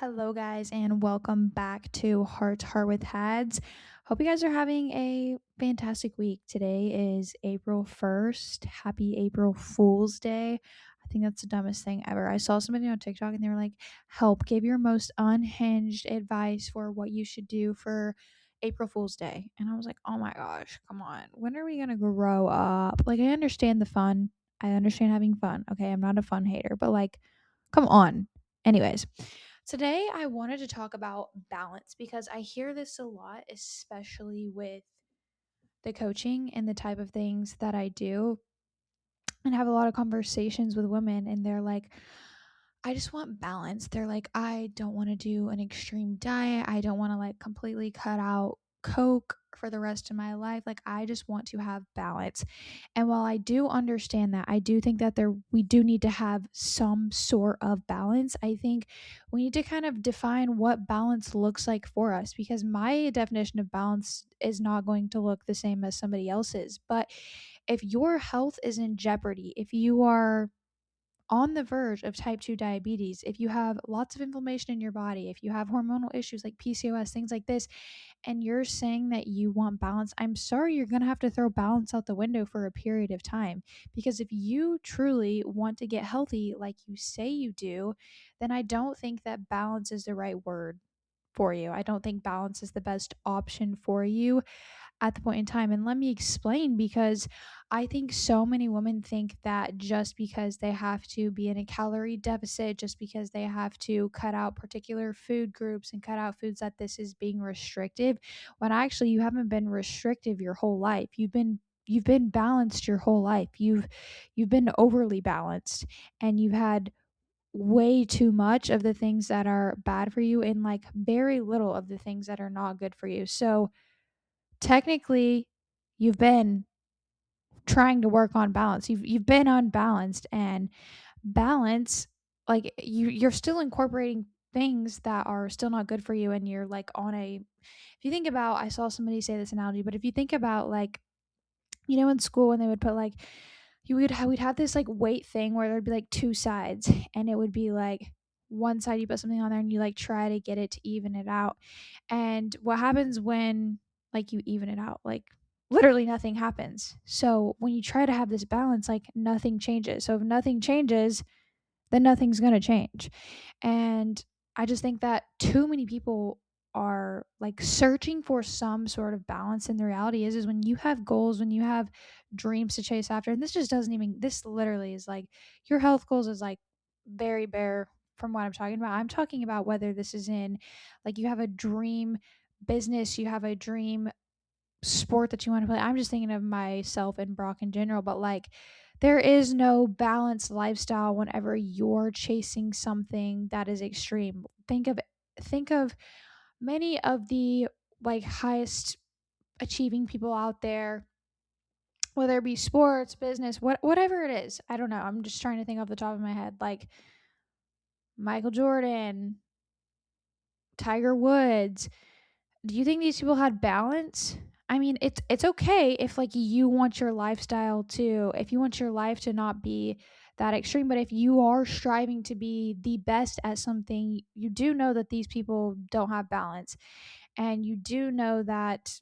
Hello, guys, and welcome back to Heart to Heart with Hads. Hope you guys are having a fantastic week. Today is April 1st. Happy April Fool's Day. I think that's the dumbest thing ever. I saw somebody on TikTok and they were like, help, give your most unhinged advice for what you should do for April Fool's Day. And I was like, oh my gosh, come on. When are we going to grow up? Like, I understand the fun. I understand having fun. Okay, I'm not a fun hater, but like, come on. Anyways, today I wanted to talk about balance because I hear this a lot, especially with the coaching and the type of things that I do, and have a lot of conversations with women, and they're like, I just want balance. They're like, I don't want to do an extreme diet. I don't want to like completely cut out Coke for the rest of my life. Like, I just want to have balance. And while I do understand that, I do think that we do need to have some sort of balance. I think we need to kind of define what balance looks like for us, because my definition of balance is not going to look the same as somebody else's. But if your health is in jeopardy, if you are on the verge of type 2 diabetes, if you have lots of inflammation in your body, if you have hormonal issues like PCOS, things like this, and you're saying that you want balance, I'm sorry, you're going to have to throw balance out the window for a period of time. Because if you truly want to get healthy like you say you do, then I don't think that balance is the right word for you. I don't think balance is the best option for you at the point in time. And let me explain, because I think so many women think that just because they have to be in a calorie deficit, just because they have to cut out particular food groups and cut out foods, that this is being restrictive, when actually you haven't been restrictive your whole life. You've been balanced your whole life. You've been overly balanced, and you've had way too much of the things that are bad for you and like very little of the things that are not good for you. So technically you've been trying to work on balance. You've been unbalanced, and balance, like you're still incorporating things that are still not good for you, and you're like on a, if you think about, I saw somebody say this analogy, but if you think about like, in school when they would put like, we'd have this like weight thing where there'd be like two sides, and it would be like one side you put something on there and you like try to get it to even it out. And what happens when like you even it out? Like literally nothing happens. So when you try to have this balance, like nothing changes. So if nothing changes, then nothing's going to change. And I just think that too many people are like searching for some sort of balance, and the reality is when you have goals, when you have dreams to chase after, and this just doesn't even, this literally is like, your health goals is like very bare from what I'm talking about. I'm talking about whether this is in like, you have a dream business, you have a dream sport that you want to play. I'm just thinking of myself and Brock in general, but like, there is no balanced lifestyle whenever you're chasing something that is extreme. Think of many of the like highest achieving people out there, whether it be sports, business, whatever it is. I don't know. I'm just trying to think off the top of my head. Like Michael Jordan, Tiger Woods. Do you think these people had balance? I mean, it's okay if like you want your lifestyle to, if you want your life to not be that extreme, but if you are striving to be the best at something, you do know that these people don't have balance, and you do know that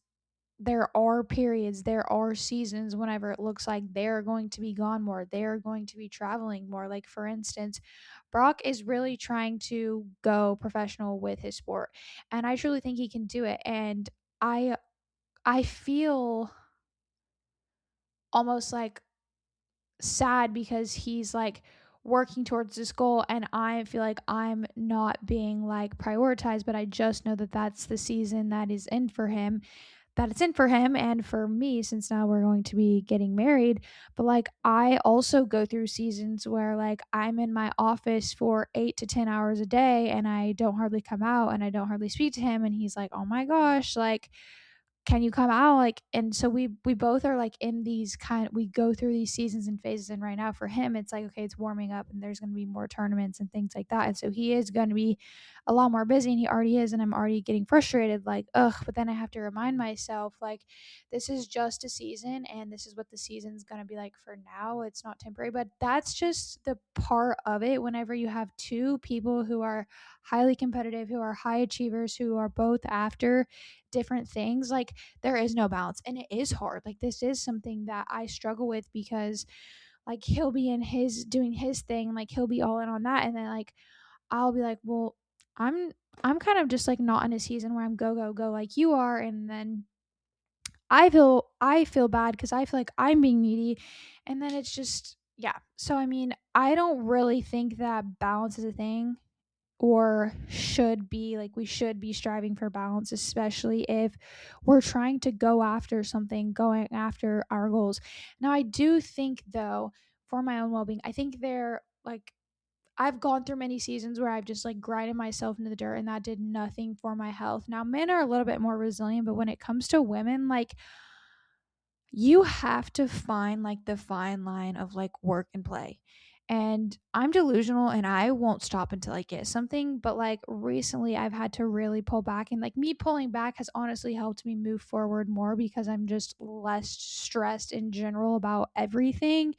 there are periods, there are seasons whenever it looks like they're going to be gone more, they're going to be traveling more. Like, for instance, Brock is really trying to go professional with his sport, and I truly think he can do it. And I I feel almost like sad because he's like working towards this goal, and I feel like I'm not being like prioritized, but I just know that that's the season that is in for him, that it's in for him and for me, since now we're going to be getting married. But like, I also go through seasons where like I'm in my office for 8 to 10 hours a day, and I don't hardly come out, and I don't hardly speak to him, and he's like, "Oh my gosh, like, can you come out?" Like, and so we both are like in these kind, we go through these seasons and phases, and right now for him it's like, okay, it's warming up and there's going to be more tournaments and things like that, and so he is going to be a lot more busy, and he already is, and I'm already getting frustrated, like, ugh. But then I have to remind myself, like, this is just a season, and this is what the season's gonna be like for now. It's not temporary. But that's just the part of it whenever you have two people who are highly competitive, who are high achievers, who are both after different things. Like, there is no balance, and it is hard. Like, this is something that I struggle with, because like he'll be in his doing his thing, like he'll be all in on that, and then like I'll be like, well, I'm I'm kind of just like not in a season where I'm go go go like you are. And then I feel bad because I feel like I'm being needy, and then it's just, yeah. So I mean, I don't really think that balance is a thing, or should be. Like, we should be striving for balance, especially if we're trying to go after something, going after our goals. Now, I do think, though, for my own well-being, I think they're like, I've gone through many seasons where I've just like grinded myself into the dirt, and that did nothing for my health. Now, men are a little bit more resilient, but when it comes to women, like, you have to find like the fine line of like work and play. And I'm delusional, and I won't stop until I get something. But like recently, I've had to really pull back, and like me pulling back has honestly helped me move forward more, because I'm just less stressed in general about everything.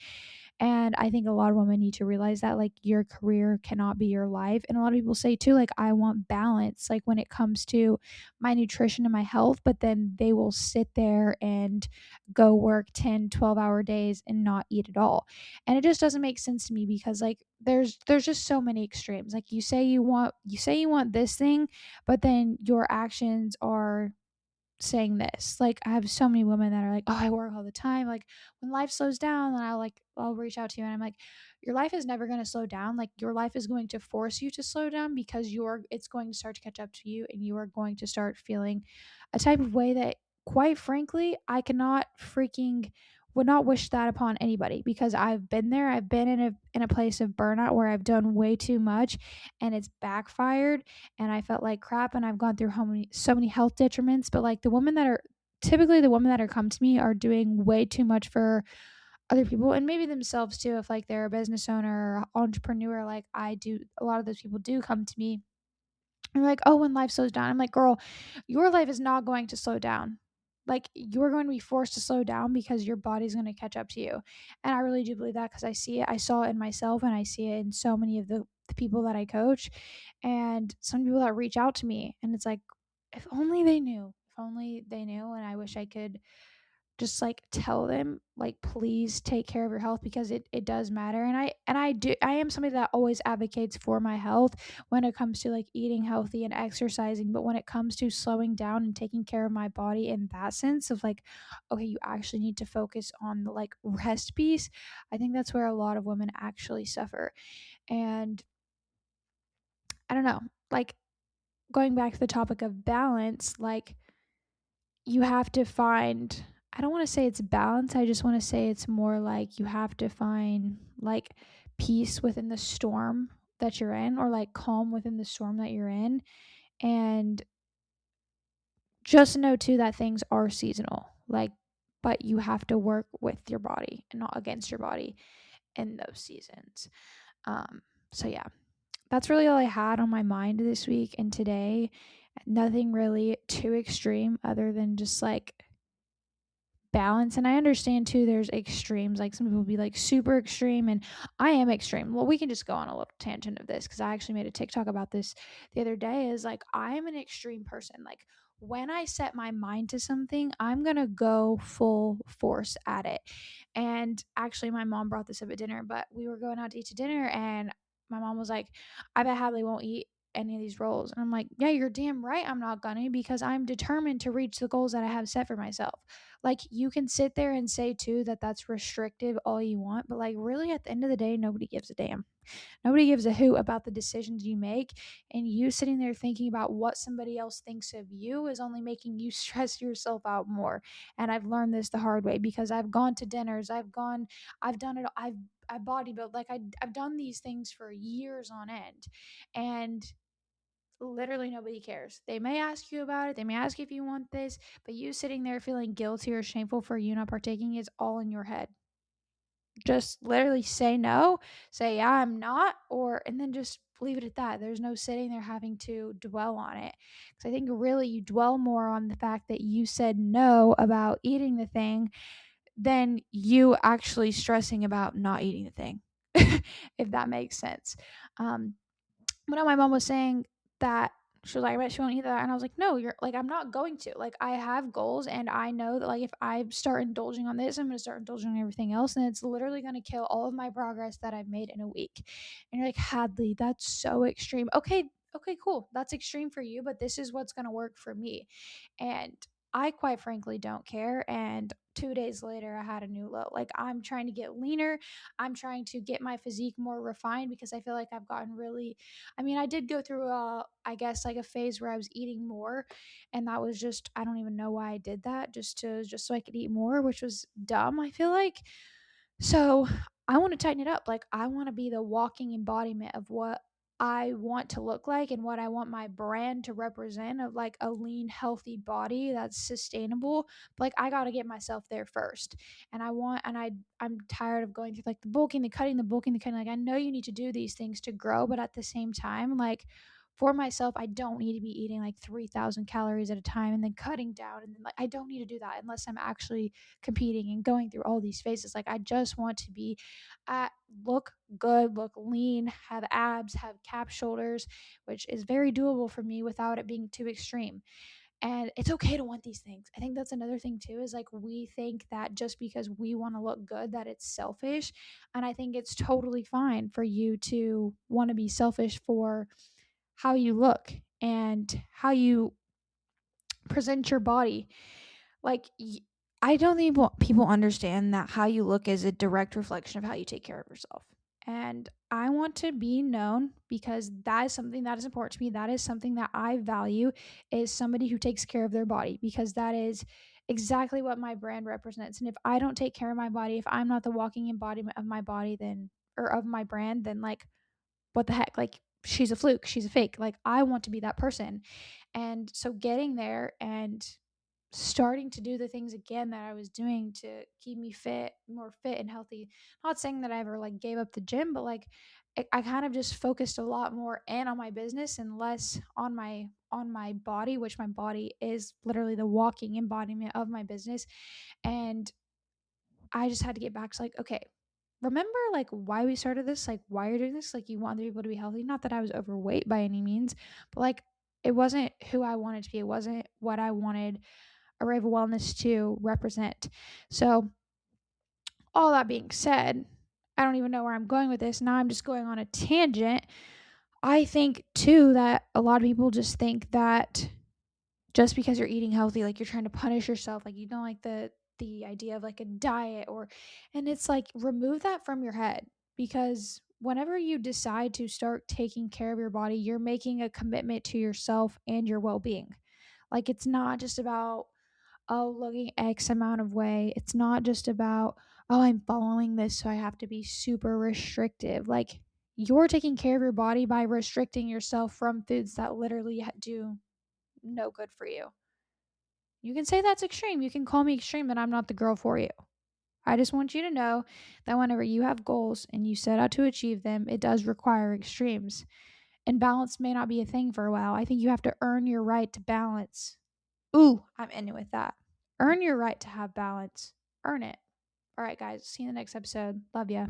And I think a lot of women need to realize that, like, your career cannot be your life. And a lot of people say too, like, I want balance, like when it comes to my nutrition and my health, but then they will sit there and go work 10, 12-hour days and not eat at all. And it just doesn't make sense to me, because like there's just so many extremes. Like, you say you want this thing, but then your actions are saying this. Like, I have so many women that are like, "Oh, I work all the time. Like, when life slows down, then I'll reach out to you." And I'm like, "Your life is never going to slow down. Like, your life is going to force you to slow down, because it's going to start to catch up to you, and you are going to start feeling a type of way that, quite frankly, I cannot freaking would not wish that upon anybody, because I've been there. I've been in a place of burnout where I've done way too much, and it's backfired, and I felt like crap, and I've gone through so many health detriments. But like, the women that are come to me are doing way too much for other people, and maybe themselves too. If like they're a business owner or entrepreneur, like I do, a lot of those people do come to me and like, oh, when life slows down. I'm like, girl, your life is not going to slow down. Like, you're going to be forced to slow down, because your body's going to catch up to you. And I really do believe that, because I see it. I saw it in myself, and I see it in so many of the people that I coach, and some people that reach out to me. And it's like, if only they knew. If only they knew. And I wish I could just like tell them, like, please take care of your health, because it does matter. And I am somebody that always advocates for my health when it comes to like eating healthy and exercising. But when it comes to slowing down and taking care of my body in that sense of like, okay, you actually need to focus on the like rest piece, I think that's where a lot of women actually suffer. And I don't know, like, going back to the topic of balance, like, you have to find, I don't want to say it's balance. I just want to say it's more like you have to find like peace within the storm that you're in, or like calm within the storm that you're in. And just know too that things are seasonal. Like, but you have to work with your body and not against your body in those seasons. Um so yeah, that's really all I had on my mind this week and today. Nothing really too extreme, other than just like balance. And I understand too, there's extremes. Like, some people be like super extreme, and I am extreme. Well, we can just go on a little tangent of this, because I actually made a TikTok about this the other day. Is like, I'm an extreme person. Like, when I set my mind to something, I'm gonna go full force at it. And actually, my mom brought this up at dinner, but we were going out to eat to dinner, and my mom was like, I bet Hadley won't eat any of these rolls. And I'm like, yeah, you're damn right I'm not gonna, because I'm determined to reach the goals that I have set for myself. Like, you can sit there and say too that that's restrictive all you want, but like, really, at the end of the day, nobody gives a damn. Nobody gives a hoot about the decisions you make. And you sitting there thinking about what somebody else thinks of you is only making you stress yourself out more. And I've learned this the hard way, because I've gone to dinners, I've done it, I bodybuild, like I've done these things for years on end, and literally nobody cares. They may ask you about it, they may ask if you want this, but you sitting there feeling guilty or shameful for you not partaking is all in your head. Just literally say no, say, yeah, I'm not, or, and then just leave it at that. There's no sitting there having to dwell on it. Because I think really you dwell more on the fact that you said no about eating the thing than you actually stressing about not eating the thing, if that makes sense. Um, but my mom was saying that she was like, I bet she won't eat that. And I was like, no, you're like, I'm not going to. Like, I have goals, and I know that, like, if I start indulging on this, I'm going to start indulging on everything else. And it's literally going to kill all of my progress that I've made in a week. And you're like, Hadley, that's so extreme. Okay, cool. That's extreme for you, but this is what's going to work for me. And I quite frankly don't care. And 2 days later, I had a new low. Like, I'm trying to get leaner. I'm trying to get my physique more refined because I feel like I've gotten really, I mean, I did go through I guess like a phase where I was eating more, and that was just, I don't even know why I did that, just so I could eat more, which was dumb, I feel like. So, I want to tighten it up. Like, I want to be the walking embodiment of what I want to look like and what I want my brand to represent, of like a lean, healthy body that's sustainable. But like, I got to get myself there first. And I'm tired of going through like the bulking, the cutting, the bulking, the cutting. Like, I know you need to do these things to grow, but at the same time, like, for myself, I don't need to be eating like 3,000 calories at a time and then cutting down. And then, like, I don't need to do that unless I'm actually competing and going through all these phases. Like, I just want to be look good, look lean, have abs, have cap shoulders, which is very doable for me without it being too extreme. And it's okay to want these things. I think that's another thing too, is like, we think that just because we want to look good that it's selfish. And I think it's totally fine for you to want to be selfish for how you look and how you present your body. Like, I don't think people understand that how you look is a direct reflection of how you take care of yourself. And I want to be known because that is something that is important to me. That is something that I value, is somebody who takes care of their body, because that is exactly what my brand represents. And if I don't take care of my body, if I'm not the walking embodiment of my body, then, or of my brand, then like, what the heck? Like, she's a fluke, she's a fake. Like, I want to be that person. And so getting there and starting to do the things again that I was doing to keep me fit, more fit and healthy. Not saying that I ever like gave up the gym, but like, I kind of just focused a lot more in on my business and less on my body, which my body is literally the walking embodiment of my business. And I just had to get back to like, okay, remember like why we started this, like why you're doing this, like you want the people to be healthy. Not that I was overweight by any means, but like, it wasn't who I wanted to be. It wasn't what I wanted Areva Wellness to represent. So, all that being said, I don't even know where I'm going with this. Now I'm just going on a tangent. I think too that a lot of people just think that just because you're eating healthy, like, you're trying to punish yourself, like, you don't like the idea of like a diet, or, and it's like, remove that from your head, because whenever you decide to start taking care of your body, you're making a commitment to yourself and your well-being. Like, it's not just about, oh, looking X amount of way. It's not just about, oh, I'm following this, so I have to be super restrictive. Like, you're taking care of your body by restricting yourself from foods that literally do no good for you. You can say that's extreme. You can call me extreme, but I'm not the girl for you. I just want you to know that whenever you have goals and you set out to achieve them, it does require extremes. And balance may not be a thing for a while. I think you have to earn your right to balance. Ooh, I'm ending with that. Earn your right to have balance. Earn it. All right, guys. See you in the next episode. Love ya.